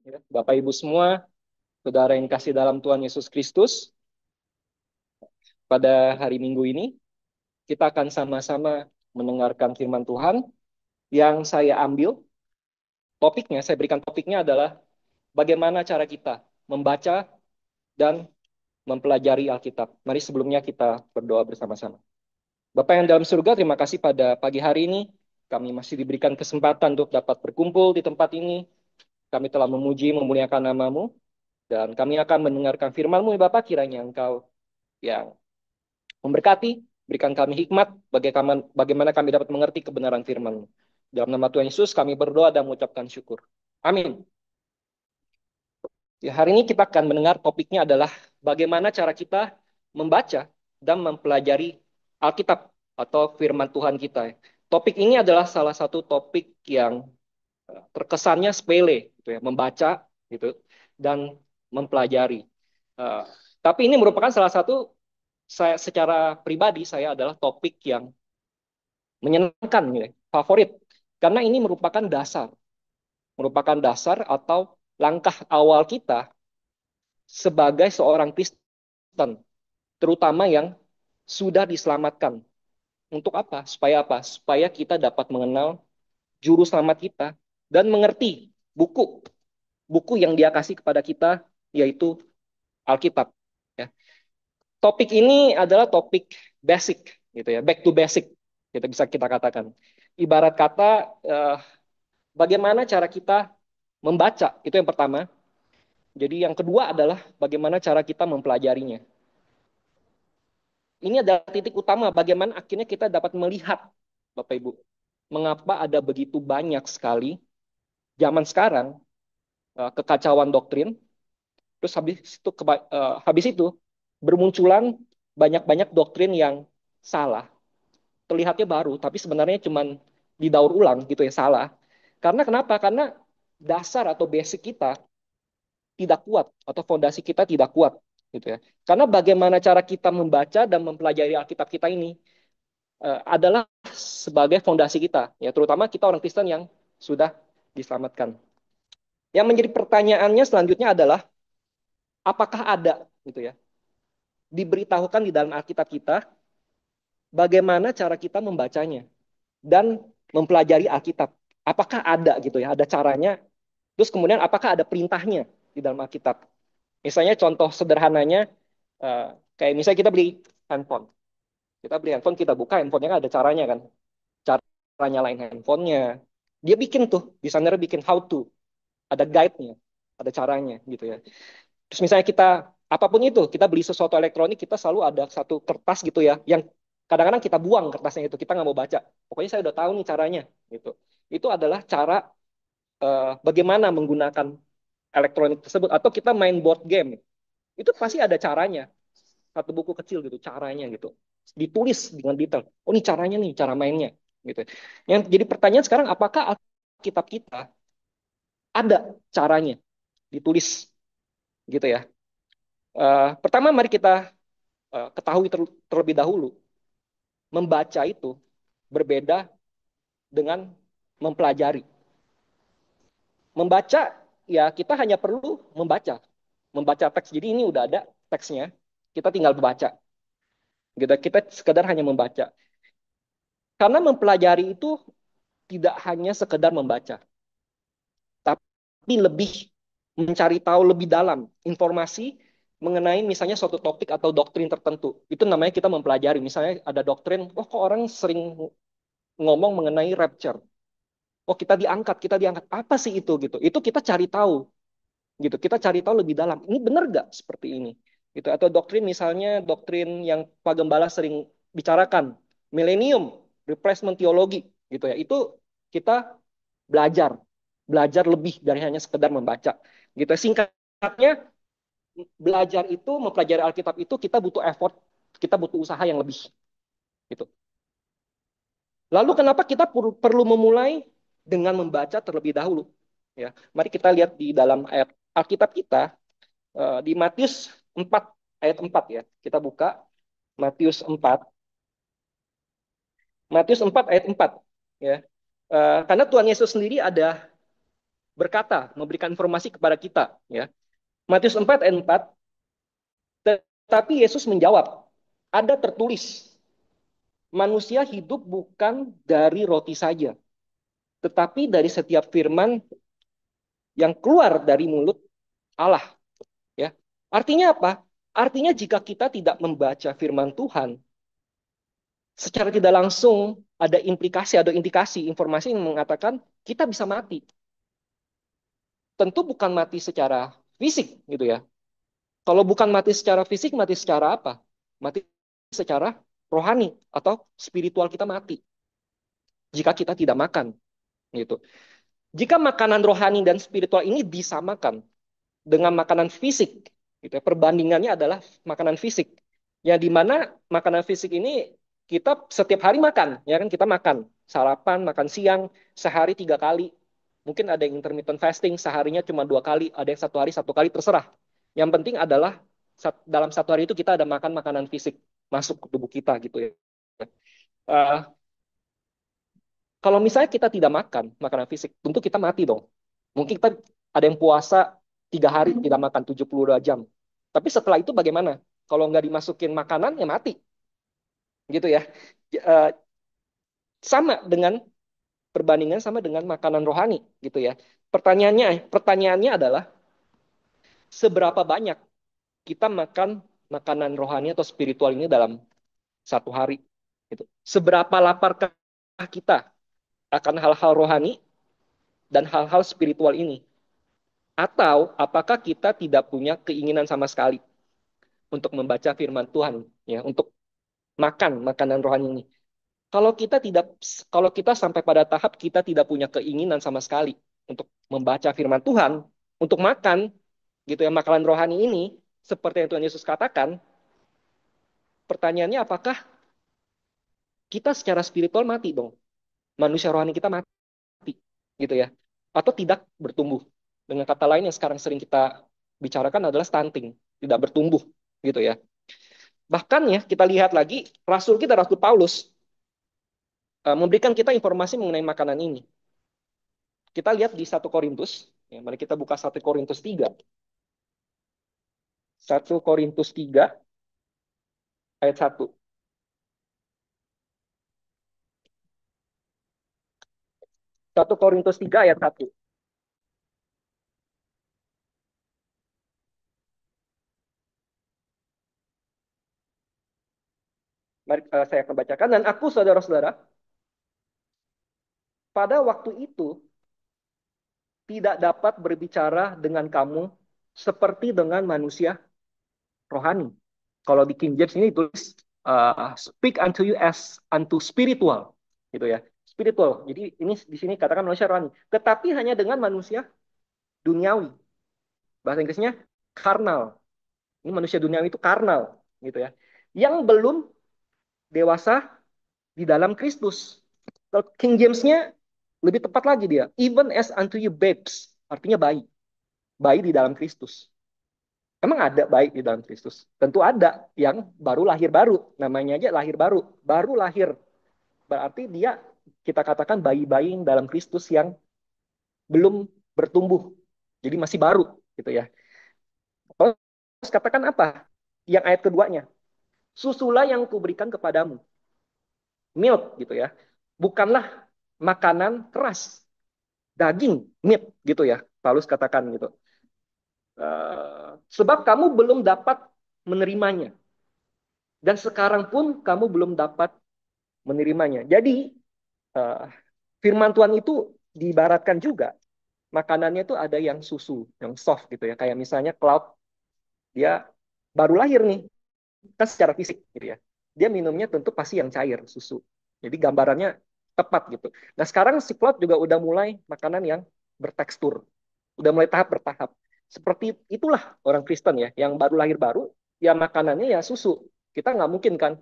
Ya, Bapak Ibu semua, saudara yang kasih dalam Tuhan Yesus Kristus, pada hari Minggu ini kita akan sama-sama mendengarkan firman Tuhan yang saya ambil topiknya, saya berikan topiknya adalah bagaimana cara kita membaca dan mempelajari Alkitab. Mari sebelumnya kita berdoa bersama-sama. Bapak yang dalam surga, terima kasih pada pagi hari ini kami masih diberikan kesempatan untuk dapat berkumpul di tempat ini. Kami telah memuji, memuliakan namamu, dan kami akan mendengarkan firman-Mu, ya Bapak, kiranya Engkau yang memberkati, berikan kami hikmat bagaimana kami dapat mengerti kebenaran firman-Mu. Dalam nama Tuhan Yesus kami berdoa dan mengucapkan syukur. Amin. Ya, hari ini kita akan mendengar topiknya adalah bagaimana cara kita membaca dan mempelajari Alkitab atau firman Tuhan kita. Topik ini adalah salah satu topik yang terkesannya sepele, gitu ya, membaca gitu dan mempelajari. Uh, tapi ini merupakan salah satu saya secara pribadi saya adalah topik yang menyenangkan, gitu, favorit, karena ini merupakan dasar atau langkah awal kita sebagai seorang Kristen, terutama yang sudah diselamatkan. Untuk apa? Supaya kita dapat mengenal juru selamat kita dan mengerti buku buku yang dia kasih kepada kita, yaitu Alkitab. Ya. Topik ini adalah topik basic, gitu ya, back to basic, kita bisa kita katakan. Ibarat kata, eh, bagaimana cara kita membaca, itu yang pertama. Jadi yang kedua adalah bagaimana cara kita mempelajarinya. Ini adalah titik utama bagaimana akhirnya kita dapat melihat, Bapak Ibu, mengapa ada begitu banyak sekali zaman sekarang kekacauan doktrin, terus habis itu bermunculan banyak-banyak doktrin yang salah, terlihatnya baru, tapi sebenarnya cuma didaur ulang gitu ya, salah. Karena kenapa? Karena dasar atau basic kita tidak kuat atau fondasi kita tidak kuat gitu ya. Karena bagaimana cara kita membaca dan mempelajari Alkitab kita ini adalah sebagai fondasi kita ya, terutama kita orang Kristen yang sudah diselamatkan. Yang menjadi pertanyaannya selanjutnya adalah apakah ada gitu ya, diberitahukan di dalam Alkitab kita bagaimana cara kita membacanya dan mempelajari Alkitab. Apakah ada gitu ya, ada caranya. Terus kemudian apakah ada perintahnya di dalam Alkitab? Misalnya contoh sederhananya, eh, kayak misalnya kita beli handphone. Kita beli handphone, kita buka handphonenya kan ada caranya kan. Cara nyalain handphonenya. Dia bikin tuh, desainernya bikin how to. Ada guide-nya, ada caranya gitu ya. Terus misalnya kita, apapun itu, kita beli sesuatu elektronik, kita selalu ada satu kertas gitu ya, yang kadang-kadang kita buang kertasnya itu, kita nggak mau baca. Pokoknya saya udah tahu nih caranya gitu. Itu adalah cara bagaimana menggunakan elektronik tersebut. Atau kita main board game, itu pasti ada caranya. Satu buku kecil gitu, caranya gitu. Ditulis dengan detail. Oh ini caranya nih, cara mainnya gitu. Yang jadi pertanyaan sekarang, apakah Alkitab kita ada caranya ditulis gitu ya? Pertama mari kita ketahui terlebih dahulu, membaca itu berbeda dengan mempelajari. Membaca ya kita hanya perlu membaca teks. Jadi ini udah ada teksnya, kita tinggal membaca. Gitu. Kita sekedar hanya membaca. Karena mempelajari itu tidak hanya sekedar membaca, tapi lebih mencari tahu lebih dalam informasi mengenai misalnya suatu topik atau doktrin tertentu. Itu namanya kita mempelajari. Misalnya ada doktrin, oh kok orang sering ngomong mengenai rapture. Oh kita diangkat. Apa sih itu gitu? Itu kita cari tahu gitu. Kita cari tahu lebih dalam. Ini benar nggak seperti ini? Gitu. Atau doktrin misalnya doktrin yang Pak Gembala sering bicarakan, milenium, replacement teologi gitu ya. Itu kita belajar, belajar lebih dari hanya sekedar membaca. Gitu. Singkatnya, belajar itu, mempelajari Alkitab itu kita butuh effort, kita butuh usaha yang lebih. Gitu. Lalu kenapa kita perlu memulai dengan membaca terlebih dahulu? Ya, mari kita lihat di dalam ayat Alkitab kita di Matius 4 ayat 4 ya. Kita buka Matius 4. Matius 4 ayat 4 ya. Karena Tuhan Yesus sendiri ada berkata, memberikan informasi kepada kita, ya. Matius 4 ayat 4, tetapi Yesus menjawab, ada tertulis, manusia hidup bukan dari roti saja, tetapi dari setiap firman yang keluar dari mulut Allah, ya. Artinya apa? Artinya jika kita tidak membaca firman Tuhan, secara tidak langsung ada implikasi, ada indikasi, informasi yang mengatakan kita bisa mati. Tentu bukan mati secara fisik gitu ya. Kalau bukan mati secara fisik, mati secara apa? Mati secara rohani atau spiritual kita mati jika kita tidak makan gitu. Jika makanan rohani dan spiritual ini disamakan dengan makanan fisik, gitu ya, perbandingannya adalah makanan fisik. Ya di mana makanan fisik ini kita setiap hari makan, ya kan kita makan sarapan, makan siang, sehari 3 kali. Mungkin ada yang intermittent fasting, seharinya cuma 2 kali, ada yang satu hari 1 kali, terserah. Yang penting adalah dalam satu hari itu kita ada makan makanan fisik masuk ke tubuh kita gitu ya. Uh, Kalau misalnya kita tidak makan makanan fisik, tentu kita mati dong. Mungkin kita ada yang puasa 3 hari tidak makan 72 jam. Tapi setelah itu bagaimana? Kalau nggak dimasukin makanan, ya mati. Gitu ya. Eh, Sama dengan perbandingan sama dengan makanan rohani. Gitu ya. Pertanyaannya adalah, seberapa banyak kita makan makanan rohani atau spiritual ini dalam satu hari? Gitu. Seberapa laparkah kita akan hal-hal rohani dan hal-hal spiritual ini? Atau apakah kita tidak punya keinginan sama sekali untuk membaca firman Tuhan, ya, untuk makan makanan rohani ini? Kalau kita tidak, kalau kita sampai pada tahap kita tidak punya keinginan sama sekali untuk membaca firman Tuhan, untuk makan, gitu ya, makanan rohani ini, seperti yang Tuhan Yesus katakan, pertanyaannya apakah kita secara spiritual mati dong? Manusia rohani kita mati, gitu ya, atau tidak bertumbuh? Dengan kata lain yang sekarang sering kita bicarakan adalah stunting, tidak bertumbuh, gitu ya. Bahkan ya kita lihat lagi Rasul kita Rasul Paulus memberikan kita informasi mengenai makanan ini. Kita lihat di 1 Korintus, ya, mari kita buka 1 Korintus 3. 1 Korintus 3 ayat 1. 1 Korintus 3 ayat 1. Mari saya akan bacakan. Dan aku, saudara-saudara, pada waktu itu tidak dapat berbicara dengan kamu seperti dengan manusia rohani. Kalau di King James ini tulis speak unto you as unto spiritual, gitu ya, spiritual. Jadi ini di sini katakan manusia rohani, tetapi hanya dengan manusia duniawi. Bahasa Inggrisnya karnal. Ini manusia duniawi itu karnal, gitu ya, yang belum dewasa di dalam Kristus. Kalau King James-nya lebih tepat lagi dia, even as unto you babes, artinya bayi, bayi di dalam Kristus. Emang ada baik di dalam Kristus? Tentu ada yang baru lahir baru. Namanya aja lahir baru. Baru lahir. Berarti dia kita katakan bayi-bayi dalam Kristus yang belum bertumbuh. Jadi masih baru gitu ya. Terus katakan apa? Yang ayat keduanya. Susulah yang kuberikan kepadamu. Milk gitu ya. Bukanlah makanan keras. Daging, meat gitu ya. Paulus katakan gitu. Sebab kamu belum dapat menerimanya. Dan sekarang pun kamu belum dapat menerimanya. Jadi uh, firman Tuhan itu diibaratkan juga makanannya itu ada yang susu, yang soft gitu ya. Kayak misalnya Cloud, dia baru lahir nih, kan secara fisik gitu ya. Dia minumnya tentu pasti yang cair, susu. Jadi gambarannya tepat gitu. Nah sekarang si Cloud juga udah mulai makanan yang bertekstur. Udah mulai tahap bertahap. Seperti itulah orang Kristen ya, yang baru lahir baru, ya makanannya ya susu. Kita nggak mungkin kan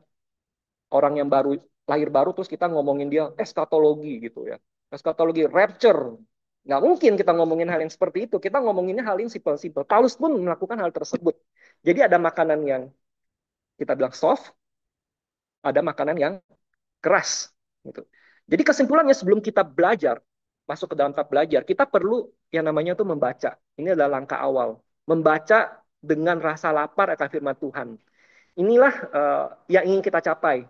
orang yang baru lahir baru terus kita ngomongin dia eskatologi gitu ya. Eskatologi rapture. Nggak mungkin kita ngomongin hal yang seperti itu. Kita ngomonginnya hal yang simpel-simpel. Paulus pun melakukan hal tersebut. Jadi ada makanan yang kita bilang soft, ada makanan yang keras gitu. Jadi kesimpulannya sebelum kita belajar masuk ke dalam tahap belajar, kita perlu yang namanya tuh membaca. Ini adalah langkah awal. Membaca dengan rasa lapar akan firman Tuhan. Inilah yang ingin kita capai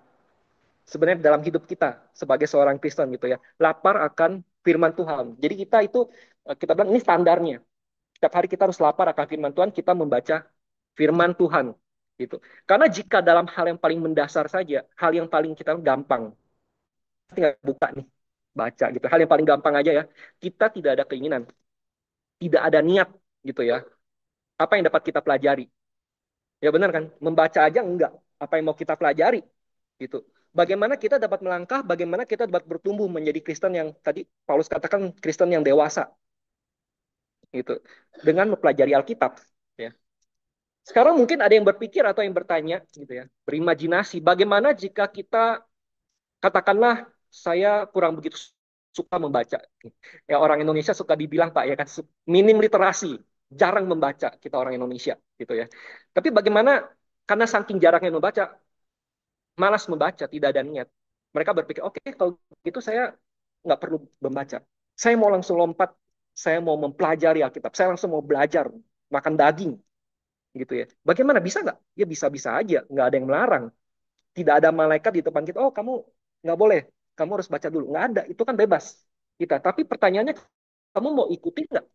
sebenarnya dalam hidup kita sebagai seorang Kristen gitu ya. Lapar akan firman Tuhan. Jadi kita itu kita bilang ini standarnya. Setiap hari kita harus lapar akan firman Tuhan, kita membaca firman Tuhan gitu. Karena jika dalam hal yang paling mendasar saja, hal yang paling kita gampang, tinggal buka nih, baca gitu. Hal yang paling gampang aja ya. Kita tidak ada keinginan, tidak ada niat gitu ya. Apa yang dapat kita pelajari? Ya benar kan? Membaca aja enggak. Apa yang mau kita pelajari? Gitu. Bagaimana kita dapat melangkah, bagaimana kita dapat bertumbuh menjadi Kristen yang tadi Paulus katakan Kristen yang dewasa gitu. Dengan mempelajari Alkitab ya. Sekarang mungkin ada yang berpikir atau yang bertanya gitu ya, berimajinasi bagaimana jika kita katakanlah saya kurang begitu suka membaca. Ya orang Indonesia suka dibilang Pak ya kan minim literasi, jarang membaca kita orang Indonesia gitu ya. Tapi bagaimana karena saking jarangnya membaca, malas membaca, tidak ada niat. Mereka berpikir, oke, kalau gitu saya nggak perlu membaca. Saya mau langsung lompat, saya mau mempelajari Alkitab, saya langsung mau belajar, makan daging, gitu ya. Bagaimana, bisa nggak? Ya bisa-bisa aja, nggak ada yang melarang. Tidak ada malaikat di depan kita, oh kamu nggak boleh, kamu harus baca dulu. Nggak ada, itu kan bebas kita. Tapi pertanyaannya, kamu mau ikuti nggak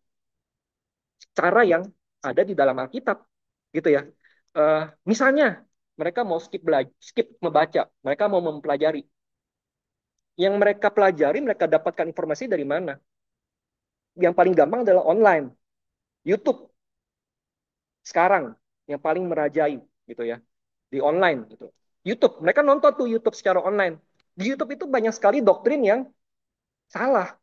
cara yang ada di dalam Alkitab, gitu ya. Eh, Misalnya, mereka mau skip membaca, mereka mau mempelajari. Yang mereka pelajari, mereka dapatkan informasi dari mana? Yang paling gampang adalah online, YouTube sekarang yang paling merajai gitu ya di online gitu. YouTube, mereka nonton tuh YouTube secara online. Di YouTube itu banyak sekali doktrin yang salah,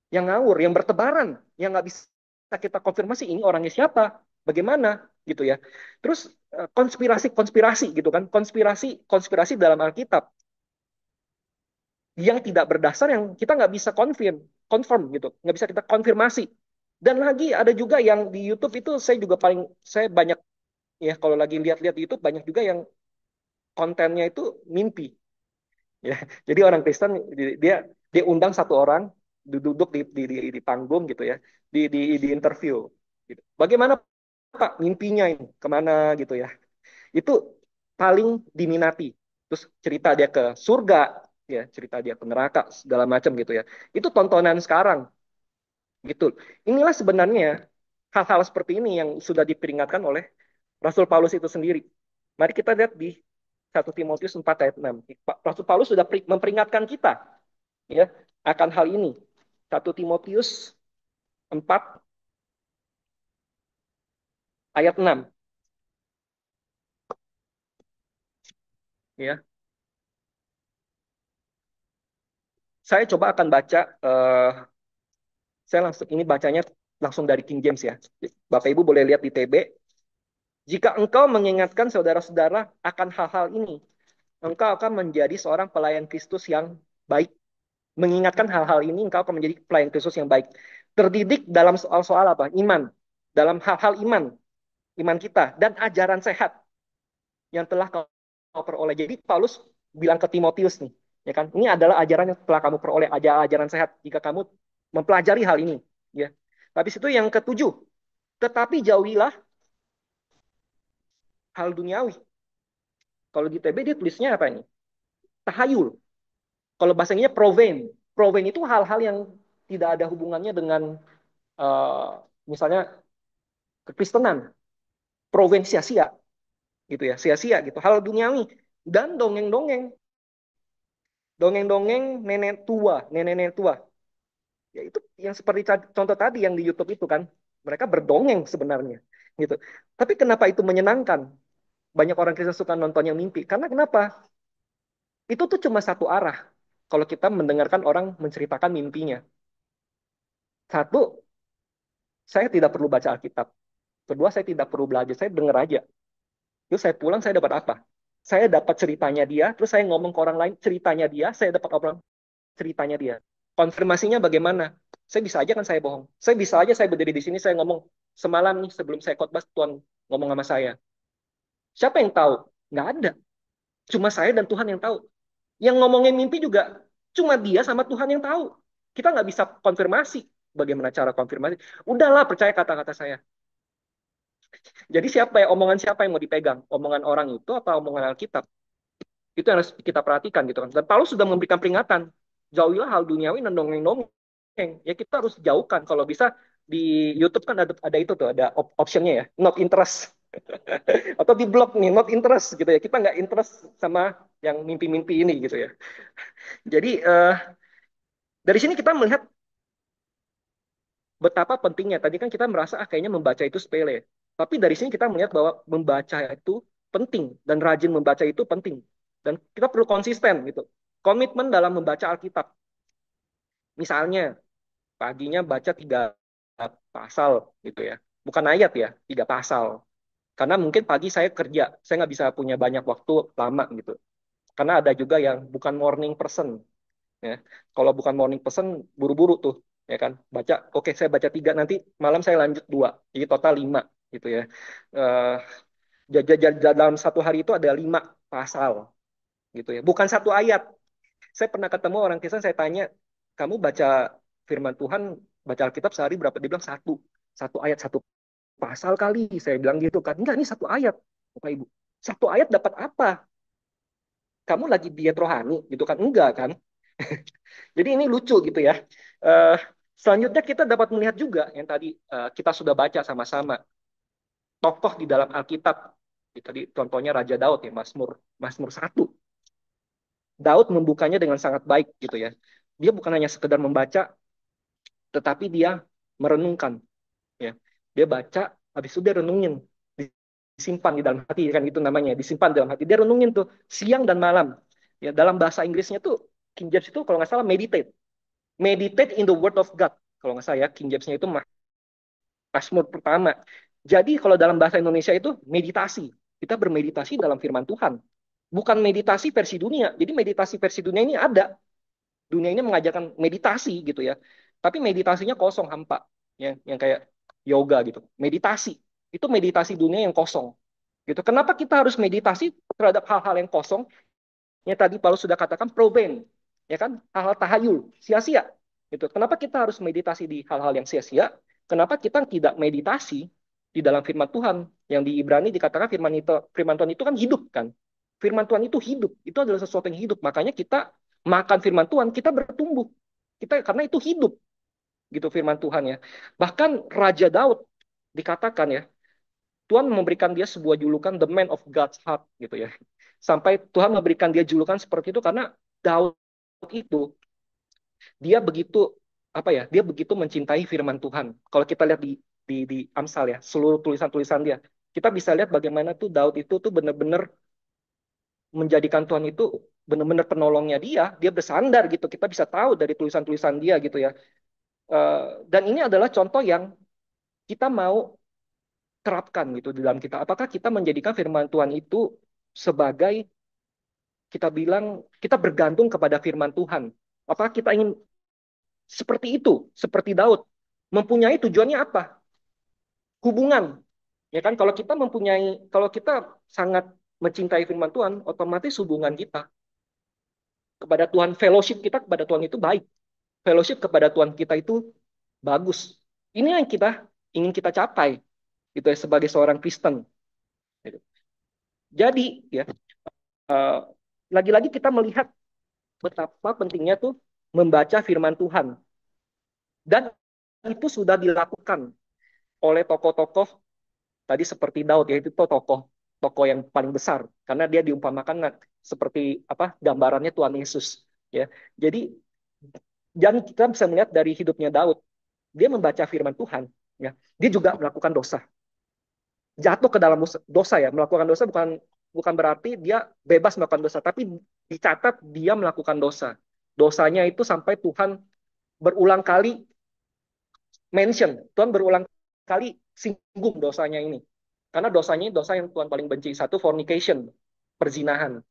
yang ngawur, yang bertebaran, yang nggak bisa kita konfirmasi ini orangnya siapa, bagaimana gitu ya. Terus konspirasi-konspirasi gitu kan, konspirasi dalam Alkitab yang tidak berdasar yang kita nggak bisa confirm gitu, nggak bisa kita konfirmasi. Dan lagi ada juga yang di YouTube itu saya banyak ya kalau lagi lihat-lihat di YouTube banyak juga yang kontennya itu mimpi ya. Jadi orang Kristen dia dia undang satu orang duduk di panggung gitu ya di interview gitu. Bagaimana Pak mimpinya ini kemana gitu ya. Itu paling diminati. Terus cerita dia ke surga, ya cerita dia ke neraka segala macam gitu ya. Itu tontonan sekarang gitu. Inilah sebenarnya hal-hal seperti ini yang sudah diperingatkan oleh Rasul Paulus itu sendiri. Mari kita lihat di 1 Timotius 4 ayat 6. Rasul Paulus sudah memperingatkan kita ya akan hal ini. 1 Timotius 4 ayat 6 ya. Saya coba akan baca saya langsung ini bacanya langsung dari King James ya. Bapak Ibu boleh lihat di TB. Jika engkau mengingatkan saudara-saudara akan hal-hal ini, engkau akan menjadi seorang pelayan Kristus yang baik. Mengingatkan hal-hal ini, engkau akan menjadi pelayan Kristus yang baik. Terdidik dalam soal-soal apa? Iman. Dalam hal-hal iman. Iman kita. Dan ajaran sehat yang telah kau peroleh. Jadi Paulus bilang ke Timotius nih. Ya kan? Ini adalah ajaran yang telah kamu peroleh. Ajaran sehat. Jika kamu mempelajari hal ini. Ya. Habis itu yang ketujuh. Tetapi jauhilah hal duniawi. Kalau di TB dia tulisnya apa ini? Tahayul. Kalau bahasa Inggrisnya proven. Proven itu hal-hal yang tidak ada hubungannya dengan misalnya kekristenan. Proven sia-sia gitu ya, sia-sia gitu. Hal duniawi dan dongeng-dongeng. Dongeng-dongeng nenek-nenek tua. Ya itu yang seperti contoh tadi yang di YouTube itu kan. Mereka berdongeng sebenarnya gitu. Tapi kenapa itu menyenangkan? Banyak orang Kristen suka nonton yang mimpi. Karena kenapa? Itu tuh cuma satu arah. Kalau kita mendengarkan orang menceritakan mimpinya. Satu, saya tidak perlu baca Alkitab. Kedua, saya tidak perlu belajar. Saya dengar aja. Terus saya pulang, saya dapat apa? Saya dapat ceritanya dia, terus saya ngomong ke orang lain ceritanya dia, saya dapat obrolan ceritanya dia. Konfirmasinya bagaimana? Saya bisa aja kan saya bohong. Saya bisa aja saya berdiri di sini, saya ngomong, semalam nih sebelum saya khotbah, Tuhan ngomong sama saya. Siapa yang tahu? Nggak ada. Cuma saya dan Tuhan yang tahu. Yang ngomongin mimpi juga cuma dia sama Tuhan yang tahu. Kita nggak bisa konfirmasi. Bagaimana cara konfirmasi? Udahlah, percaya kata-kata saya. Jadi siapa yang mau dipegang? Omongan orang itu atau omongan Alkitab? Itu yang harus kita perhatikan gitu kan. Dan Paulus sudah memberikan peringatan. Jauhilah hal duniawi dan dongeng-dongeng. Ya kita harus jauhkan. Kalau bisa di YouTube kan ada itu tuh, ada optionnya ya, not interest. Atau di blog nih, not interest gitu ya. Kita nggak interest sama yang mimpi-mimpi ini gitu ya. Jadi dari sini kita melihat betapa pentingnya. Tadi kan kita merasa kayaknya membaca itu sepele. Tapi dari sini kita melihat bahwa membaca itu penting dan rajin membaca itu penting. Dan kita perlu konsisten gitu. Komitmen dalam membaca Alkitab. Misalnya paginya baca 3 pasal gitu ya. Bukan ayat ya, 3 pasal. Karena mungkin pagi saya kerja, saya nggak bisa punya banyak waktu lama gitu. Karena ada juga yang bukan morning person. Ya. Kalau bukan morning person, buru-buru tuh, ya kan? Baca, oke saya baca 3, nanti malam saya lanjut 2, jadi total 5, gitu ya. Eh, dalam satu hari itu ada 5 pasal, gitu ya. Bukan satu ayat. Saya pernah ketemu orang Kristen, saya tanya, kamu baca firman Tuhan, baca Alkitab sehari berapa? Dia bilang satu ayat, 1 pasal kali. Saya bilang gitu kan. Enggak, ini 1 ayat, Bapak Ibu. 1 ayat dapat apa? Kamu lagi diet rohani, gitu kan? Enggak kan? Jadi ini lucu gitu ya. Eh, Selanjutnya kita dapat melihat juga yang tadi kita sudah baca sama-sama, tokoh di dalam Alkitab. Tadi contohnya Raja Daud ya, Mazmur 1. Daud membukanya dengan sangat baik gitu ya. Dia bukan hanya sekedar membaca, tetapi dia merenungkan ya. Dia baca, habis itu dia renungin, disimpan di dalam hati kan, itu namanya, disimpan dalam hati. Dia renungin tuh siang dan malam. Ya, dalam bahasa Inggrisnya tuh King James itu kalau nggak salah meditate. Meditate in the word of God. Kalau nggak salah ya, King James-nya itu Mazmur pertama. Jadi kalau dalam bahasa Indonesia itu meditasi. Kita bermeditasi dalam firman Tuhan. Bukan meditasi versi dunia. Jadi meditasi versi dunia ini ada. Dunia ini mengajarkan meditasi gitu ya. Tapi meditasinya kosong, hampa. Ya, yang kayak yoga gitu. Meditasi. Itu meditasi dunia yang kosong. Gitu. Kenapa kita harus meditasi terhadap hal-hal yang kosong? Yang tadi Paulus sudah katakan proben, ya kan, hal-hal tahayul, sia-sia. Gitu. Kenapa kita harus meditasi di hal-hal yang sia-sia? Kenapa kita tidak meditasi di dalam firman Tuhan? Yang di Ibrani dikatakan firman Tuhan itu kan hidup kan. Firman Tuhan itu hidup, itu adalah sesuatu yang hidup. Makanya kita makan firman Tuhan, kita bertumbuh. Karena itu hidup gitu firman Tuhan ya. Bahkan Raja Daud dikatakan ya, Tuhan memberikan dia sebuah julukan the man of God's heart gitu ya. Sampai Tuhan memberikan dia julukan seperti itu karena Daud itu dia begitu apa ya? Dia begitu mencintai firman Tuhan. Kalau kita lihat di Amsal ya, seluruh tulisan-tulisan dia, kita bisa lihat bagaimana tuh Daud itu tuh benar-benar menjadikan Tuhan itu benar-benar penolongnya dia. Dia bersandar gitu. Kita bisa tahu dari tulisan-tulisan dia gitu ya. Dan ini adalah contoh yang kita mau terapkan gitu di dalam kita. Apakah kita menjadikan firman Tuhan itu sebagai kita bilang kita bergantung kepada firman Tuhan? Apakah kita ingin seperti itu, seperti Daud? Mempunyai tujuannya apa? Hubungan. Ya kan kalau kita sangat mencintai firman Tuhan, otomatis hubungan kita kepada Tuhan, fellowship kita kepada Tuhan itu baik. Fellowship kepada Tuhan kita itu bagus. Ini yang kita ingin kita capai gitu ya sebagai seorang Kristen. Gitu. Jadi ya eh, lagi-lagi kita melihat betapa pentingnya tuh membaca firman Tuhan. Dan itu sudah dilakukan oleh tokoh-tokoh tadi seperti Daud, yaitu tokoh tokoh yang paling besar karena dia diumpamakan seperti apa gambarannya Tuhan Yesus ya. Jadi dan kita bisa melihat dari hidupnya Daud, dia membaca firman Tuhan ya. Dia juga melakukan dosa. Jatuh ke dalam dosa ya, melakukan dosa bukan bukan berarti dia bebas melakukan dosa, tapi dicatat dia melakukan dosa. Dosanya itu sampai Tuhan berulang kali Tuhan berulang kali singgung dosanya ini. Karena dosanya ini dosa yang Tuhan paling benci. Satu, fornication, perzinahan.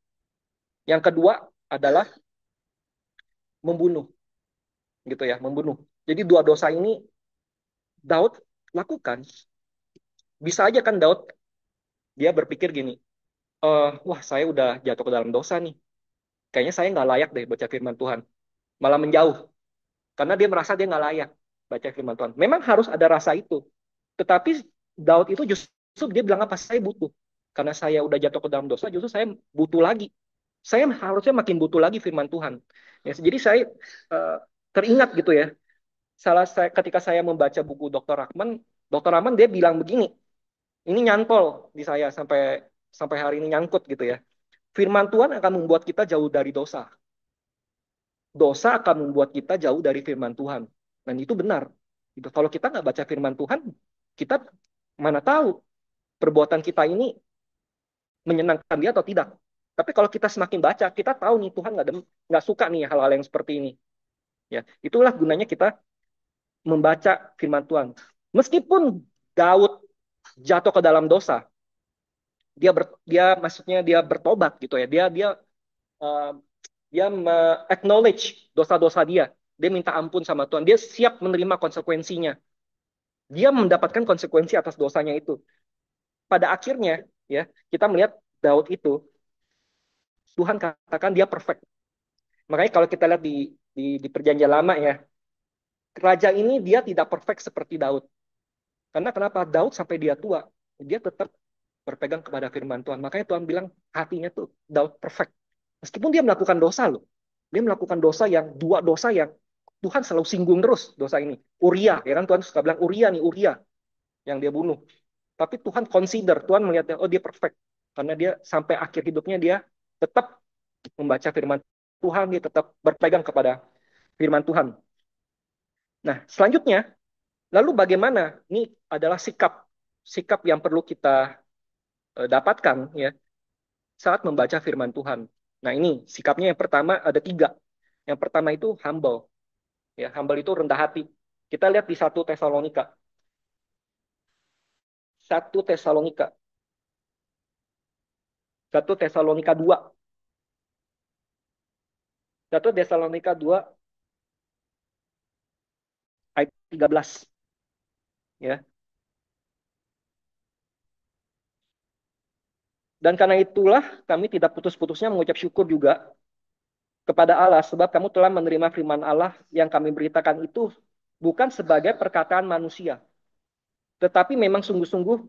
Yang kedua adalah membunuh, gitu ya, membunuh. Jadi 2 dosa ini Daud lakukan. Bisa aja kan Daud dia berpikir gini, wah saya udah jatuh ke dalam dosa nih. Kayaknya saya nggak layak deh baca firman Tuhan. Malah menjauh. karena dia merasa dia nggak layak baca firman Tuhan. Memang harus ada rasa itu. Tetapi Daud itu justru dia bilang apa? Saya butuh. Karena saya udah jatuh ke dalam dosa, justru saya butuh lagi. Saya harusnya makin butuh lagi firman Tuhan. Ya, jadi saya uh, teringat gitu ya. Ketika saya membaca buku Dr. Rahman dia bilang begini. Ini nyantol di saya sampai sampai hari ini nyangkut gitu ya. Firman Tuhan akan membuat kita jauh dari dosa. Dosa akan membuat kita jauh dari firman Tuhan. Dan itu benar. Gitu. Kalau kita nggak baca firman Tuhan, kita mana tahu perbuatan kita ini menyenangkan dia atau tidak. Tapi kalau kita semakin baca, kita tahu nih Tuhan nggak suka nih hal-hal yang seperti ini. Ya, itulah gunanya kita membaca firman Tuhan. Meskipun Daud jatuh ke dalam dosa, dia maksudnya dia bertobat gitu ya. Uh, dia acknowledge dosa-dosa dia. Dia minta ampun sama Tuhan. Dia siap menerima konsekuensinya. Dia mendapatkan konsekuensi atas dosanya itu. Pada akhirnya, ya, kita melihat Daud itu, Tuhan katakan dia perfect. Makanya kalau kita lihat di Perjanjian Lama ya, raja ini dia tidak perfect seperti Daud. Karena kenapa? Daud sampai dia tua, dia tetap berpegang kepada firman Tuhan. Makanya Tuhan bilang hatinya tuh Daud perfect. Meskipun dia melakukan dosa loh. Dia melakukan dua dosa yang Tuhan selalu singgung terus dosa ini. Uria, ya kan Tuhan suka bilang Uria nih, Uria yang dia bunuh. Tapi Tuhan consider, Tuhan melihatnya, oh dia perfect. Karena dia sampai akhir hidupnya dia tetap membaca firman Tuhan, dia tetap berpegang kepada firman Tuhan. Nah, selanjutnya, lalu bagaimana? Ini adalah sikap yang perlu kita dapatkan ya saat membaca firman Tuhan. Nah, ini sikapnya yang pertama ada tiga. Yang pertama itu humble. Ya, humble itu rendah hati. Kita lihat di 1 Tesalonika. 1 Tesalonika. 1 Tesalonika 2. 1 Tesalonika 2 ayat 13. Ya. Dan karena itulah kami tidak putus-putusnya mengucap syukur juga kepada Allah sebab kamu telah menerima firman Allah yang kami beritakan itu bukan sebagai perkataan manusia, tetapi memang sungguh-sungguh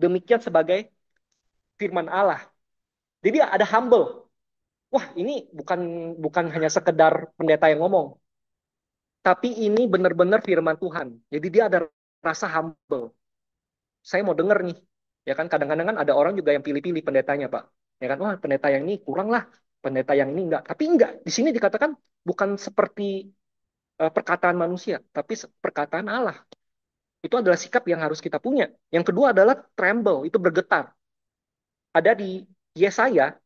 demikian sebagai firman Allah. Jadi ada humble. Wah, ini bukan bukan hanya sekedar pendeta yang ngomong, tapi ini benar-benar firman Tuhan. Jadi dia ada rasa humble. Saya mau dengar nih. Ya kan kadang-kadang kan ada orang juga yang pilih-pilih pendetanya, Pak. Ya kan, wah pendeta yang ini kurang lah, pendeta yang ini enggak. Tapi enggak. Di sini dikatakan bukan seperti perkataan manusia, tapi perkataan Allah. Itu adalah sikap yang harus kita punya. Yang kedua adalah tremble, itu bergetar. Ada di Yesaya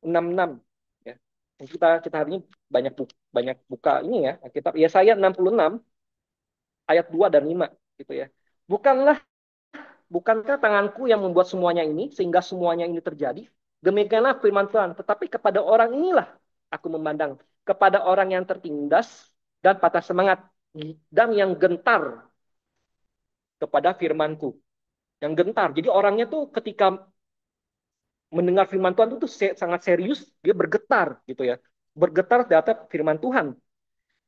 66. Ya. Kita hari ini banyak buka ini ya, kitab Yesaya 66 ayat 2 dan 5 gitu ya. Bukanlah bukankah tanganku yang membuat semuanya ini sehingga semuanya ini terjadi? Demikianlah firman Tuhan. Tetapi kepada orang inilah aku memandang, kepada orang yang tertindas dan patah semangat dan yang gentar kepada firmanku. Yang gentar. Jadi orangnya tuh ketika mendengar firman Tuhan itu sangat serius, dia bergetar gitu ya. Bergetar terhadap firman Tuhan.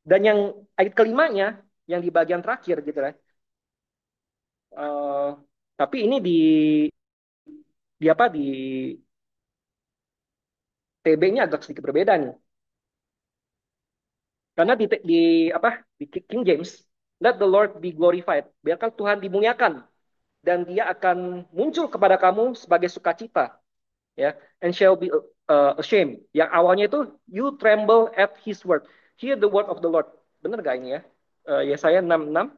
Dan yang ayat kelimanya, yang di bagian terakhir gitu ya. Uh, tapi ini di apa di TB-nya agak sedikit berbeda nih. Karena di apa di King James, let the Lord be glorified. Biarkan Tuhan dimuliakan dan dia akan muncul kepada kamu sebagai sukacita, ya. And shall be ashamed. Yang awalnya itu you tremble at his word. Hear the word of the Lord. Benar gak ini ya? Yesaya 66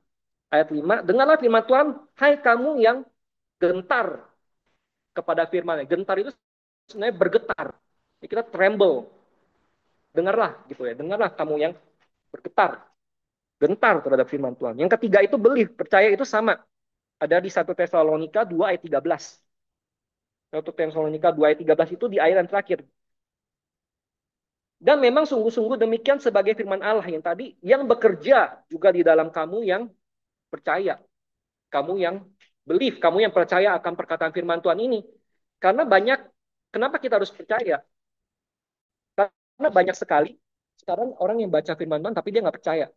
ayat 5. Dengarlah firman Tuhan, hai kamu yang gentar kepada firman. Gentar itu sebenarnya bergetar. Ya, kita tremble. Dengarlah gitu ya. Dengarlah kamu yang bergetar, gentar terhadap firman Tuhan. Yang ketiga itu belief, percaya itu sama. Ada di 1 Tesalonika 2 ayat 13. 1 Tesalonika 2 ayat 13 itu di ayat yang terakhir. Dan memang sungguh-sungguh demikian sebagai firman Allah yang tadi, yang bekerja juga di dalam kamu yang percaya. Kamu yang belief, kamu yang percaya akan perkataan firman Tuhan ini. Karena kenapa kita harus percaya? Karena banyak sekali Sekarang orang yang baca firman Tuhan tapi dia nggak percaya.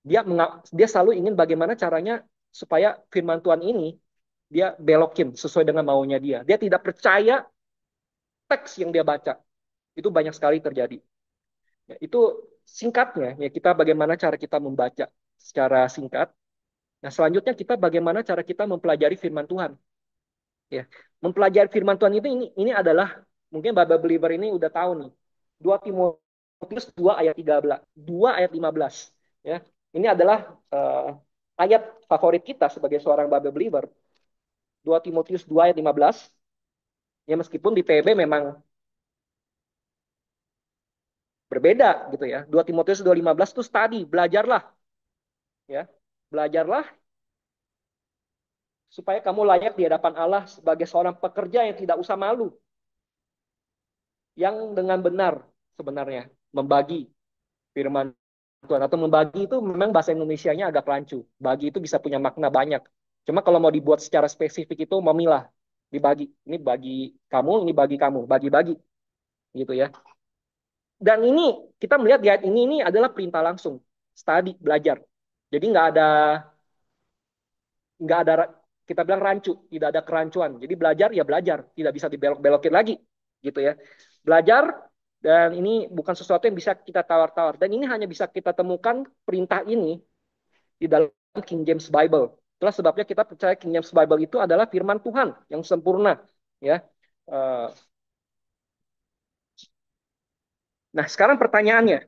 Dia selalu ingin bagaimana caranya supaya firman Tuhan ini dia belokin sesuai dengan maunya dia. Dia tidak percaya teks yang dia baca. Itu banyak sekali terjadi. Ya, itu singkatnya ya kita bagaimana cara kita membaca secara singkat. Nah, selanjutnya kita bagaimana cara kita mempelajari firman Tuhan. Ya, mempelajari firman Tuhan itu ini adalah mungkin Bible believer ini udah tahu nih. 2 Timotius 2 ayat 13, 2 ayat 15. Ya, ini adalah ayat favorit kita sebagai seorang Bible believer. 2 Timotius 2 ayat 15. Ya meskipun di PB memang berbeda gitu ya. 2 Timotius 2:15 itu study, belajarlah ya. Belajarlah supaya kamu layak di hadapan Allah sebagai seorang pekerja yang tidak usah malu, yang dengan benar sebenarnya membagi firman Tuhan. Atau membagi itu memang bahasa Indonesianya agak rancu. Bagi itu bisa punya makna banyak. Cuma kalau mau dibuat secara spesifik itu memilah, dibagi. Ini bagi kamu, ini bagi kamu, bagi-bagi gitu ya. Dan ini kita melihat di ayat ini adalah perintah langsung, study, belajar. Jadi nggak ada kita bilang rancu, tidak ada kerancuan. Jadi belajar ya belajar, tidak bisa dibelok-belokin lagi gitu ya. Belajar dan ini bukan sesuatu yang bisa kita tawar-tawar dan ini hanya bisa kita temukan perintah ini di dalam King James Bible. Itulah sebabnya kita percaya King James Bible itu adalah firman Tuhan yang sempurna ya. Eh, Nah, sekarang pertanyaannya,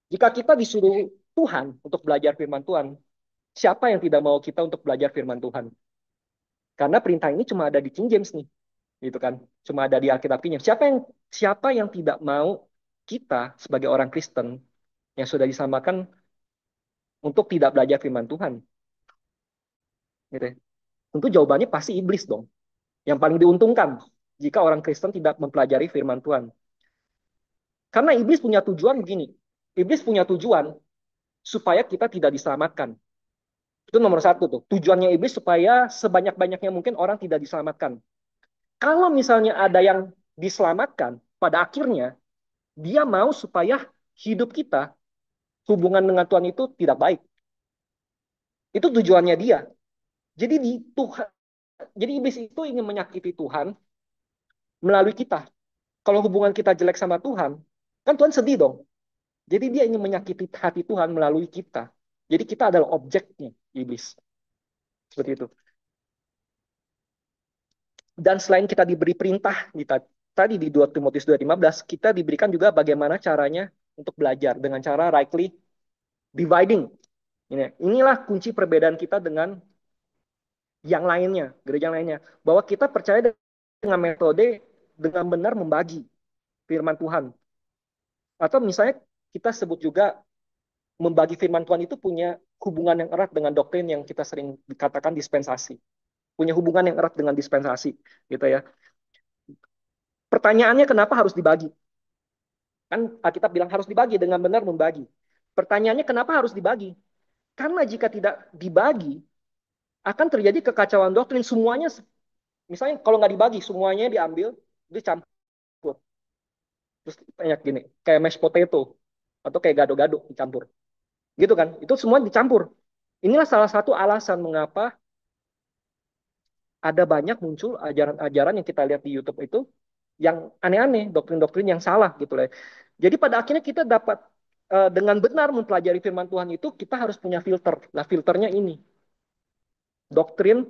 jika kita disuruh Tuhan untuk belajar firman Tuhan, siapa yang tidak mau kita untuk belajar firman Tuhan? Karena perintah ini cuma ada di King James nih, gitu kan? Cuma ada di Alkitab King James. Siapa yang tidak mau kita sebagai orang Kristen yang sudah disamakan untuk tidak belajar firman Tuhan? Gitu ya. Tentu jawabannya pasti iblis dong. Yang paling diuntungkan jika orang Kristen tidak mempelajari firman Tuhan. Karena iblis punya tujuan begini. Iblis punya tujuan supaya kita tidak diselamatkan. Itu nomor satu tuh. Tujuannya iblis supaya sebanyak-banyaknya mungkin orang tidak diselamatkan. Kalau misalnya ada yang diselamatkan, pada akhirnya dia mau supaya hidup kita, hubungan dengan Tuhan itu tidak baik. Itu tujuannya dia. Jadi di Tuhan, jadi iblis itu ingin menyakiti Tuhan melalui kita. Kalau hubungan kita jelek sama Tuhan, kan Tuhan sedih dong. Jadi dia ingin menyakiti hati Tuhan melalui kita. Jadi kita adalah objeknya iblis. Seperti itu. Dan selain kita diberi perintah tadi di 2 Timotius 2:15, kita diberikan juga bagaimana caranya untuk belajar dengan cara rightly dividing. Inilah kunci perbedaan kita dengan yang lainnya, gereja yang lainnya, bahwa kita percaya dengan metode dengan benar membagi firman Tuhan. Atau misalnya kita sebut juga membagi firman Tuhan itu punya hubungan yang erat dengan doktrin yang kita sering dikatakan dispensasi. Punya hubungan yang erat dengan dispensasi, gitu ya. Pertanyaannya kenapa harus dibagi? Kan kita bilang harus dibagi, dengan benar membagi. Pertanyaannya kenapa harus dibagi? Karena jika tidak dibagi, akan terjadi kekacauan doktrin. Semuanya, misalnya kalau nggak dibagi, semuanya diambil, dicampur. Terus banyak gini, kayak mashed potato, atau kayak gado-gado dicampur. Gitu kan? Itu semua dicampur. Inilah salah satu alasan mengapa ada banyak muncul ajaran-ajaran yang kita lihat di YouTube itu yang aneh-aneh, doktrin-doktrin yang salah gitu lah. Jadi pada akhirnya kita dapat dengan benar mempelajari firman Tuhan itu kita harus punya filter. Nah, filternya ini. Doktrin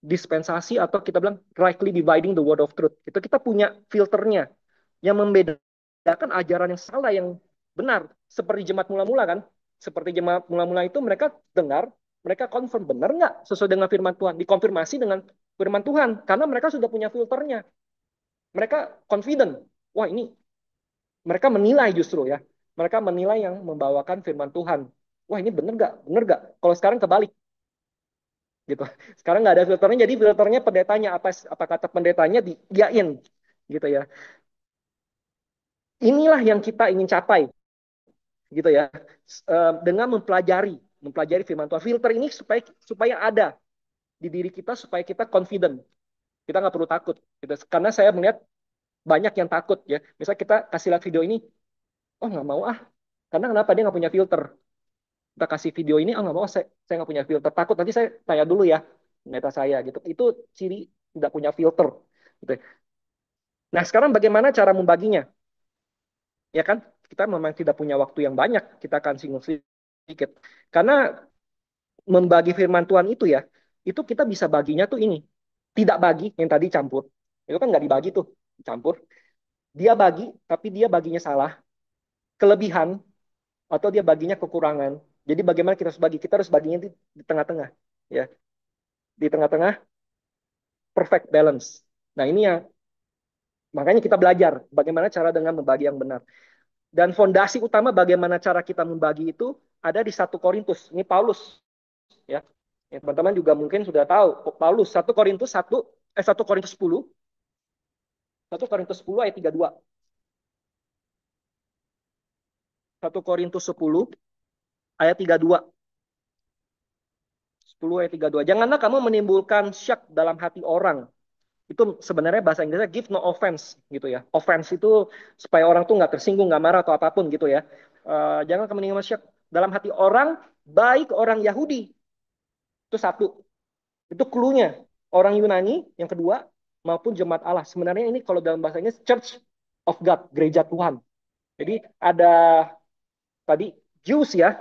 dispensasi atau kita bilang rightly dividing the word of truth. Itu kita punya filternya yang membedakan ajaran yang salah yang benar. Seperti jemaat mula-mula kan. Seperti jemaat mula-mula itu mereka dengar, mereka confirm benar nggak sesuai dengan firman Tuhan. Dikonfirmasi dengan firman Tuhan. Karena mereka sudah punya filternya. Mereka confident. Wah ini, mereka menilai justru ya. Mereka menilai yang membawakan firman Tuhan. Wah ini benar nggak? Benar nggak? Kalau sekarang kebalik gitu. Sekarang nggak ada filternya, jadi filternya pendetanya apa kata pendetanya diiyain gitu ya. Inilah yang kita ingin capai gitu ya. Dengan mempelajari firman Tuhan. Filter ini supaya supaya ada di diri kita supaya kita confident. Kita nggak perlu takut gitu. Karena saya melihat banyak yang takut ya. Misal kita kasih lihat video ini, Oh nggak mau ah. Karena kenapa? Dia nggak punya filter. Kita kasih video ini, oh nggak mau, saya nggak punya filter. Takut nanti saya tanya dulu ya meta saya gitu. Itu ciri tidak punya filter. Gitu. Nah sekarang bagaimana cara membaginya? Ya kan? Kita memang tidak punya waktu yang banyak. Kita akan singgung sedikit. Karena membagi firman Tuhan itu ya, itu kita bisa baginya tuh ini. Tidak bagi, yang tadi campur. Itu kan nggak dibagi tuh, campur. Dia bagi, tapi dia baginya salah. Kelebihan, atau dia baginya kekurangan. Jadi bagaimana kita harus bagi? Kita harus baginya di tengah-tengah. Ya, di tengah-tengah, perfect balance. Nah ini yang, makanya kita belajar bagaimana cara dengan membagi yang benar. Dan fondasi utama bagaimana cara kita membagi itu ada di 1 Korintus. Ini Paulus. Ya, ya teman-teman juga mungkin sudah tahu. Paulus, 1 Korintus 1, 1 Korintus 10, 1 Korintus 10 ayat 32. 1 Korintus 10 ayat 32. 10 ayat 32. Janganlah kamu menimbulkan syak dalam hati orang. Itu sebenarnya bahasa Inggrisnya give no offense gitu ya. Offense itu supaya orang tuh nggak tersinggung, nggak marah atau apapun gitu ya. Jangan kamu menimbulkan syak dalam hati orang, baik orang Yahudi. Itu satu. Itu clue-nya. Orang Yunani yang kedua maupun jemaat Allah. Sebenarnya ini kalau dalam bahasa Inggris Church of God, gereja Tuhan. Jadi ada tadi Jews ya.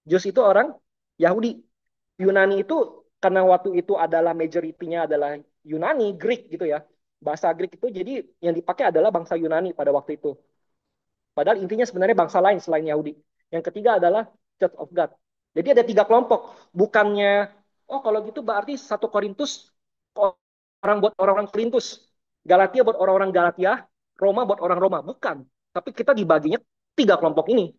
Jews itu orang Yahudi. Yunani itu karena waktu itu adalah majoritinya adalah Yunani, Greek gitu ya. Bahasa Greek itu jadi yang dipakai adalah bangsa Yunani pada waktu itu. Padahal intinya sebenarnya bangsa lain selain Yahudi. Yang ketiga adalah Church of God. Jadi ada 3 kelompok. Bukannya, oh kalau gitu berarti 1 Korintus orang buat orang-orang Korintus. Galatia buat orang-orang Galatia. Roma buat orang Roma. Bukan. Tapi kita dibaginya 3 kelompok ini.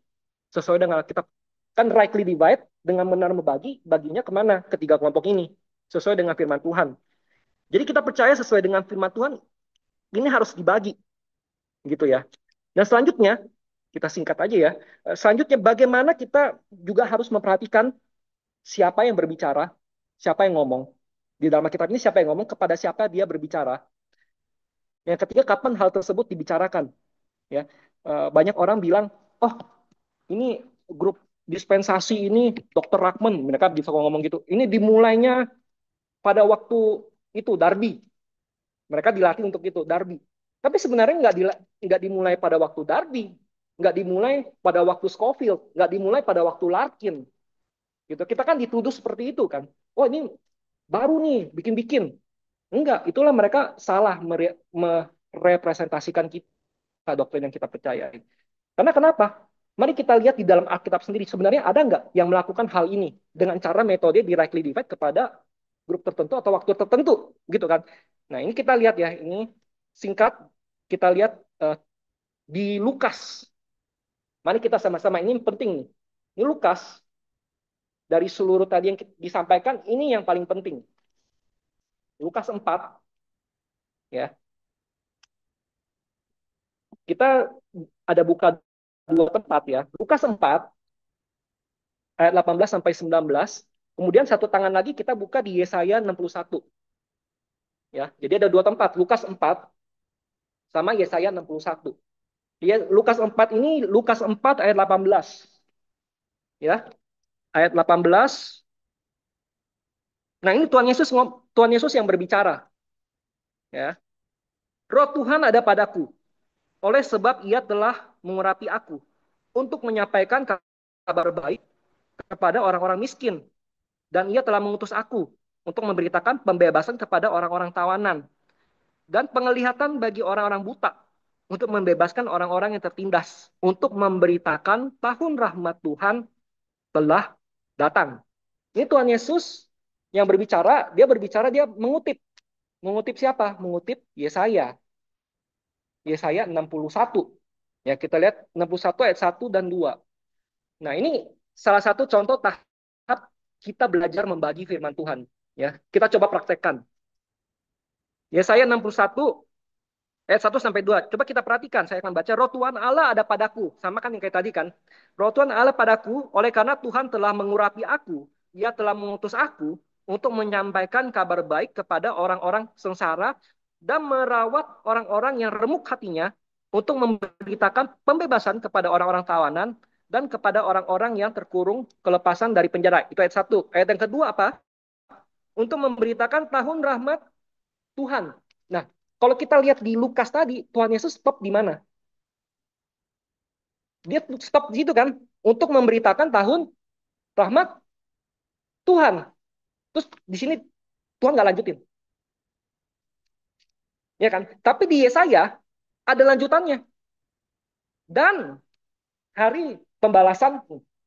Sesuai dengan kita kan rightly divide dengan benar membagi, baginya kemana? Ke 3 kelompok ini. Sesuai dengan firman Tuhan. Jadi kita percaya sesuai dengan firman Tuhan, ini harus dibagi. Gitu ya. Dan selanjutnya, kita singkat aja ya. Selanjutnya bagaimana kita juga harus memperhatikan siapa yang berbicara, siapa yang ngomong. Di dalam kitab ini siapa yang ngomong, kepada siapa dia berbicara. Yang ketiga, kapan hal tersebut dibicarakan. Ya, banyak orang bilang, oh ini grup dispensasi ini Dokter Rakman, mereka bisa ngomong gitu. Ini dimulainya pada waktu itu Darby. Mereka dilatih untuk itu Darby. Tapi sebenarnya nggak dimulai pada waktu Darby, nggak dimulai pada waktu Scofield, nggak dimulai pada waktu Larkin. Gitu. Kita kan dituduh seperti itu kan. Oh ini baru nih bikin-bikin. Enggak, itulah mereka salah merepresentasikan kita doktrin yang kita percaya. Karena kenapa? Mari kita lihat di dalam Alkitab sendiri. Sebenarnya ada nggak yang melakukan hal ini dengan cara metode directly divide kepada grup tertentu atau waktu tertentu, gitu kan? Nah ini kita lihat ya, ini singkat kita lihat di Lukas. Mari kita sama-sama, ini penting nih. Ini Lukas, dari seluruh tadi yang disampaikan, ini yang paling penting. Lukas 4, ya. Kita ada buka 2 tempat ya. Lukas 4 ayat 18 sampai 19. Kemudian satu tangan lagi kita buka di Yesaya 61. Ya. Jadi ada 2 tempat, Lukas 4 sama Yesaya 61. Ya, Lukas 4 ini Lukas 4 ayat 18. Ya. Ayat 18. Nah, ini Tuhan Yesus yang berbicara, ya. Roh Tuhan ada padaku, oleh sebab Ia telah mengurapi aku untuk menyampaikan kabar baik kepada orang-orang miskin, dan Ia telah mengutus aku untuk memberitakan pembebasan kepada orang-orang tawanan dan penglihatan bagi orang-orang buta, untuk membebaskan orang-orang yang tertindas, untuk memberitakan tahun rahmat Tuhan telah datang. Ini Tuhan Yesus yang berbicara, dia mengutip. Mengutip siapa? Mengutip Yesaya. Yesaya 61. Ya, kita lihat 61 ayat 1 dan 2. Nah, ini salah satu contoh tahap kita belajar membagi firman Tuhan. Ya, kita coba praktekkan. Yesaya 61 ayat 1 sampai 2. Coba kita perhatikan, saya akan baca. Roh Tuhan Allah ada padaku. Sama kan yang kayak tadi kan. Roh Tuhan Allah padaku, oleh karena Tuhan telah mengurapi aku. Ia telah mengutus aku untuk menyampaikan kabar baik kepada orang-orang sengsara dan merawat orang-orang yang remuk hatinya, untuk memberitakan pembebasan kepada orang-orang tawanan dan kepada orang-orang yang terkurung kelepasan dari penjara. Itu ayat 1. Ayat yang kedua apa? Untuk memberitakan tahun rahmat Tuhan. Nah, kalau kita lihat di Lukas tadi, Tuhan Yesus stop di mana? Dia stop di situ kan? Untuk memberitakan tahun rahmat Tuhan. Terus di sini Tuhan nggak lanjutin. Ya kan? Tapi di Yesaya ada lanjutannya. Dan hari pembalasan,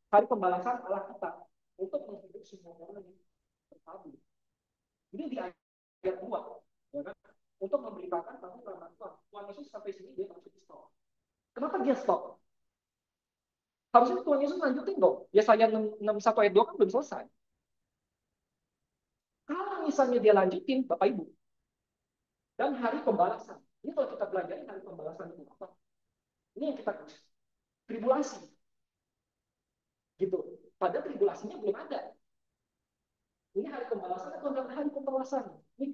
hari pembalasan Allah kita untuk menghidup semua orang yang bertabur. Ini di ayat 2. Ya kan? Untuk memberitakan tahun rahmat Tuhan. Tuhan Yesus sampai sini dia langsung stop. Kenapa dia stop? Harusnya Tuhan Yesus lanjutin dong. Yesaya 61 ayat 2 kan belum selesai. Kalau misalnya dia lanjutin, Bapak Ibu, dan hari pembalasan. Ini kalau kita belajar hari pembalasan itu apa? Ini yang kita tribulasi. Gitu. Pada tribulasinya belum ada. Ini hari pembalasan atau hari pembalasan? Ini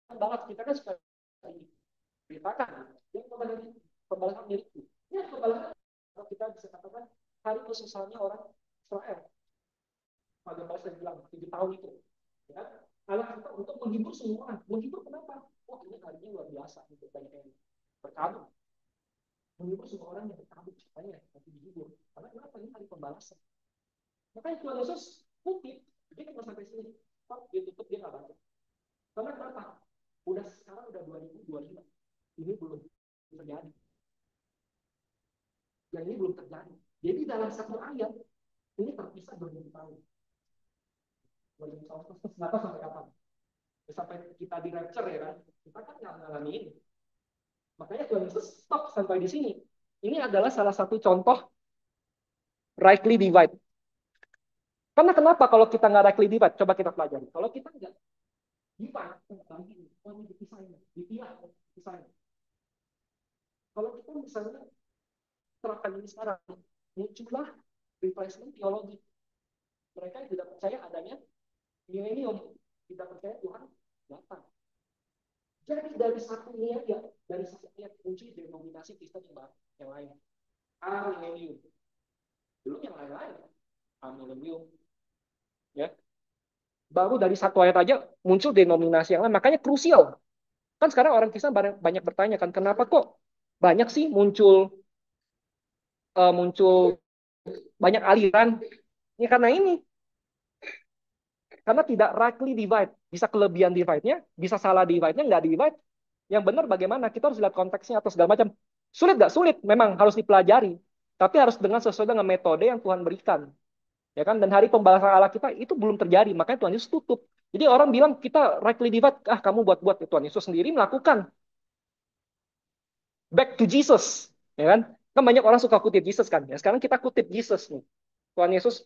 pembalasan kita kan suka diberitakan. Yang pembalasan diriku. Ini hari pembalasan. Kalau kita bisa katakan hari kesusahannya orang Israel. Pada bahasa bilang 7 tahun itu. Ya. Allah kita untuk menghibur semua orang. Menghibur kenapa? Oh ini harinya luar biasa. Untuk banyak yang berkabung. Menghibur semua orang yang berkabung. Supaya nanti dihibur. Karena kenapa? Ini hari pembalasan. Makanya Tuhan Yesus kutip. Dia cuma sampai sini. Dia tutup, dia nggak baca. Karena kenapa? Sekarang udah 2025. Ini belum terjadi. Yang ini belum terjadi. Jadi dalam satu ayat, ini terpisah 2000 tahun. 2000 tahun, nggak tahu sampai kapan. Sampai kita di rapture ya kan, kita kan nggak mengalami ini. Makanya Tuhan Yesus stop sampai di sini. Ini adalah salah satu contoh rightly divide. Karena kenapa kalau kita nggak rightly divide? Coba kita pelajari. Kalau kita nggak divide, ini dipisahin, dipisahin. Kalau kita misalnya terapkan ini sekarang, muncullah replacement teologi. Mereka yang tidak percaya adanya milenium, tidak percaya Tuhan datang. Jadi dari satu ini aja, dari satu ayat muncul denominasi Kristen yang lain. Milenium. Belum yang lain-lain. Milenium. Ya. Baru dari satu ayat aja muncul denominasi yang lain. Makanya krusial. Kan sekarang orang Kristen banyak bertanya kan, kenapa kok banyak sih muncul banyak aliran? Ya karena ini. Karena tidak rightly divide. Bisa kelebihan divide-nya, bisa salah divide-nya, nggak divide. Yang benar bagaimana? Kita harus lihat konteksnya atau segala macam. Sulit nggak? Sulit. Memang harus dipelajari. Tapi harus sesuai dengan metode yang Tuhan berikan. Ya kan? Dan hari pembalasan Allah kita itu belum terjadi. Makanya Tuhan Yesus tutup. Jadi orang bilang kita rightly divide. Kamu buat-buat. Tuhan Yesus sendiri melakukan. Back to Jesus. Ya kan? Kan banyak orang suka kutip Jesus kan. Ya, sekarang kita kutip Jesus nih. Tuhan Yesus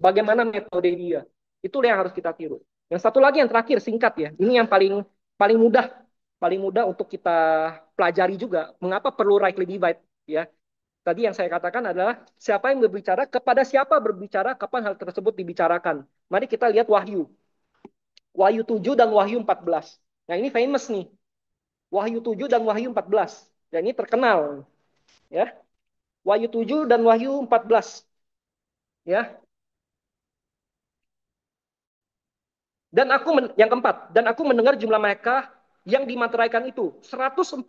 bagaimana metode dia. Itulah yang harus kita tiru. Yang satu lagi yang terakhir singkat ya. Ini yang paling paling mudah untuk kita pelajari juga. Mengapa perlu rightly divide ya? Tadi yang saya katakan adalah siapa yang berbicara, kepada siapa berbicara, kapan hal tersebut dibicarakan. Mari kita lihat Wahyu. Wahyu 7 dan Wahyu 14. Nah ini famous nih. Wahyu 7 dan Wahyu 14. Dan ini terkenal. Ya. Wahyu 7 dan Wahyu 14. Ya. Dan yang keempat, dan aku mendengar jumlah mereka yang dimateraikan itu 144.000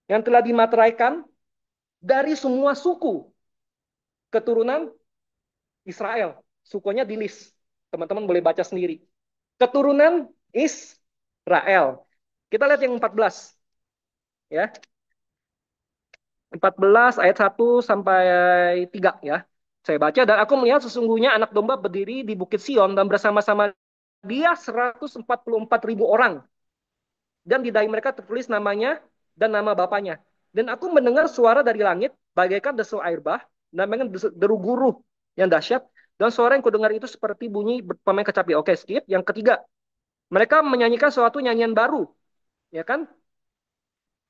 yang telah dimateraikan dari semua suku keturunan Israel. Sukunya di list. Teman-teman boleh baca sendiri. Keturunan Israel. Kita lihat yang 14. Ya. 14 ayat 1 sampai 3 ya. Saya baca, dan aku melihat sesungguhnya anak domba berdiri di Bukit Sion dan bersama-sama dia 144.000 orang. Dan di dahi mereka tertulis namanya dan nama bapaknya. Dan aku mendengar suara dari langit bagaikan desu air bah, namanya deru guru yang dahsyat. Dan suara yang kudengar itu seperti bunyi pemain kecapi. Oke, skip. Yang ketiga, mereka menyanyikan suatu nyanyian baru. Ya kan?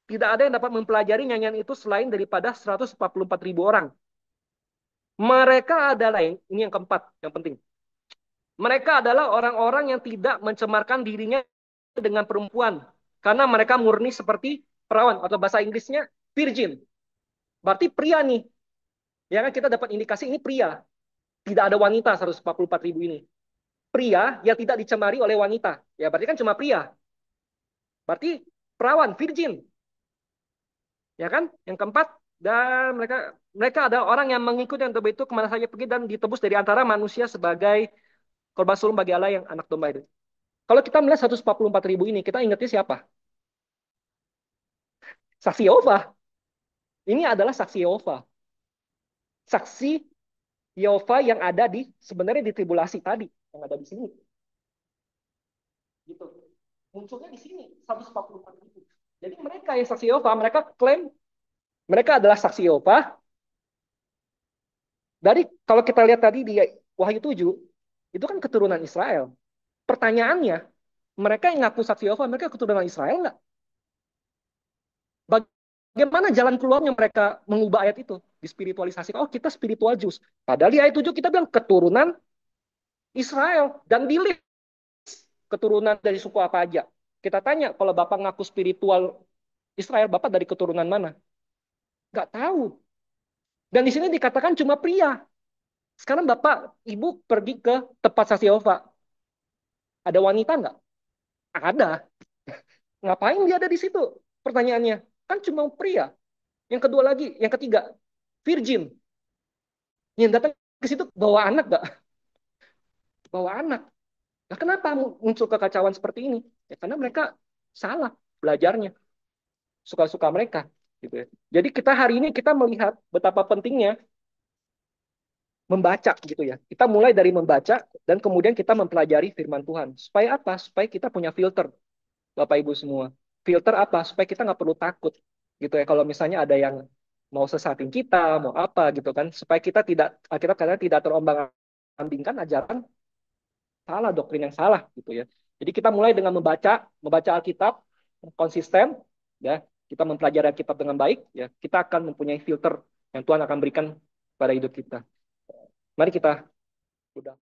Tidak ada yang dapat mempelajari nyanyian itu selain daripada 144.000 orang. Mereka adalah, ini yang keempat, yang penting. Mereka adalah orang-orang yang tidak mencemarkan dirinya dengan perempuan. Karena mereka murni seperti perawan atau bahasa Inggrisnya virgin. Berarti pria nih. Ya kan kita dapat indikasi ini pria. Tidak ada wanita 144.000 ini. Pria yang tidak dicemari oleh wanita. Ya berarti kan cuma pria. Berarti perawan virgin. Ya kan? Yang keempat, dan mereka mereka ada orang yang mengikuti yang domba itu kemana saja pergi dan ditebus dari antara manusia sebagai korban sulung bagi Allah yang anak domba itu. Kalau kita melihat 144.000 ini, kita ingatnya siapa? Saksi Yehova. Ini adalah saksi Yehova. Saksi Yehova yang ada di sebenarnya di tribulasi tadi, yang ada di sini. Gitu. Munculnya di sini 144.000. Jadi mereka yang saksi Yehova, mereka klaim mereka adalah saksi Yehova. Dari kalau kita lihat tadi di Wahyu 7, itu kan keturunan Israel. Pertanyaannya, mereka yang ngaku saksi Yehova, mereka keturunan Israel nggak? Bagaimana jalan keluarnya mereka mengubah ayat itu? Dispiritualisasi. Oh, kita spiritual Jews. Padahal di ayat 7 kita bilang keturunan Israel. Dan di list keturunan dari suku apa aja. Kita tanya, kalau Bapak ngaku spiritual Israel, Bapak dari keturunan mana? Nggak tahu. Dan di sini dikatakan cuma pria. Sekarang Bapak, Ibu pergi ke tempat saksi Yehova. Ada wanita nggak? Ada. Ngapain dia ada di situ? Pertanyaannya. Kan cuma pria. Yang kedua lagi, yang ketiga, virgin. Yang datang ke situ bawa anak nggak? Bawa anak. Nah, kenapa muncul kekacauan seperti ini? Ya, karena mereka salah belajarnya, suka-suka mereka. Gitu ya. Jadi kita hari ini kita melihat betapa pentingnya membaca gitu ya. Kita mulai dari membaca dan kemudian kita mempelajari firman Tuhan. Supaya apa? Supaya kita punya filter, Bapak Ibu semua. Filter apa? Supaya kita nggak perlu takut gitu ya. Kalau misalnya ada yang mau sesatin kita, mau apa gitu kan. Supaya kita tidak, Alkitab katanya tidak terombang-ambingkan ajaran salah, doktrin yang salah gitu ya. Jadi kita mulai dengan membaca Alkitab konsisten, ya. Kita mempelajari Alkitab dengan baik, ya. Kita akan mempunyai filter yang Tuhan akan berikan pada hidup kita. Mari kita udah